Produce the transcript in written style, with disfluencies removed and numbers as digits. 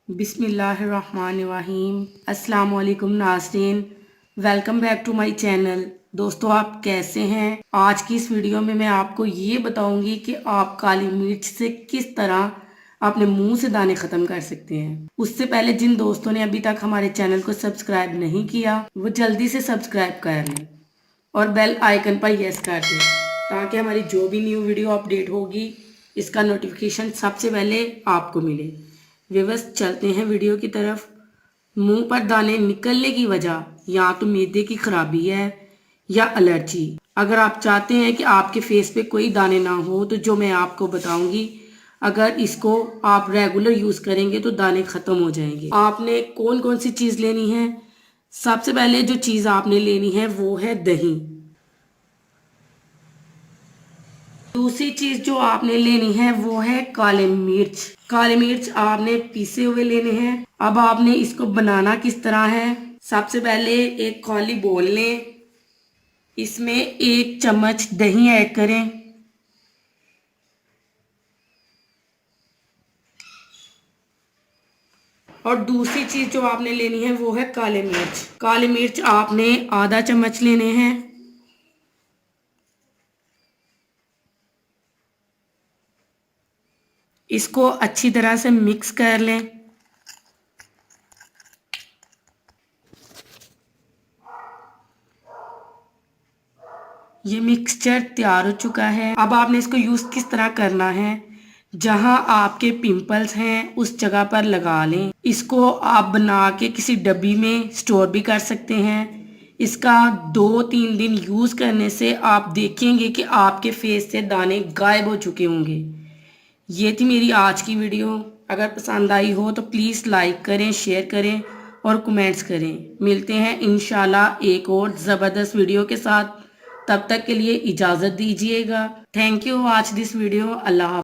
बिस्मिल्लाहिर्रहमानिर्रहीम। अस्सलाम वालेकुम नाज़रीन, welcome back to my channel. दोस्तों, आप कैसे हैं? आज की इस वीडियो में मैं आपको ये बताऊंगी कि आप काली मिर्च से किस तरह अपने मुंह से दाने ख़त्म कर सकते हैं। उससे पहले जिन दोस्तों ने अभी तक हमारे चैनल को सब्सक्राइब नहीं किया वो जल्दी से सब्सक्राइब कर लें और बेल आइकन पर यस कर दें ताकि हमारी जो भी न्यू वीडियो अपडेट होगी इसका नोटिफिकेशन सबसे पहले आपको मिले। व्यूअर्स, चलते हैं वीडियो की तरफ। मुंह पर दाने निकलने की वजह या तो मैदे की खराबी है या एलर्जी। अगर आप चाहते हैं कि आपके फेस पे कोई दाने ना हो तो जो मैं आपको बताऊंगी, अगर इसको आप रेगुलर यूज करेंगे तो दाने खत्म हो जाएंगे। आपने कौन कौन सी चीज लेनी है? सबसे पहले जो चीज आपने लेनी है वो है दही। दूसरी चीज जो आपने लेनी है वो है काले मिर्च। काले मिर्च आपने पीसे हुए लेने हैं। अब आपने इसको बनाना किस तरह है? सबसे पहले एक खाली बोल लें, इसमें 1 चम्मच दही ऐड करें। और दूसरी चीज जो आपने लेनी है वो है काले मिर्च। काले मिर्च आपने आधा चम्मच लेने हैं। इसको अच्छी तरह से मिक्स कर लें। ये मिक्सचर तैयार हो चुका है। अब आपने इसको यूज़ किस तरह करना है? जहां आपके पिंपल्स हैं उस जगह पर लगा लें। इसको आप बना के किसी डब्बी में स्टोर भी कर सकते हैं। इसका 2-3 दिन यूज़ करने से आप देखेंगे कि आपके फेस से दाने गायब हो चुके होंगे। ये थी मेरी आज की वीडियो। अगर पसंद आई हो तो प्लीज़ लाइक करें, शेयर करें और कमेंट्स करें। मिलते हैं इंशाल्लाह एक और ज़बरदस्त वीडियो के साथ। तब तक के लिए इजाज़त दीजिएगा। Thank you watch this video. अल्लाह हाफ़िज़।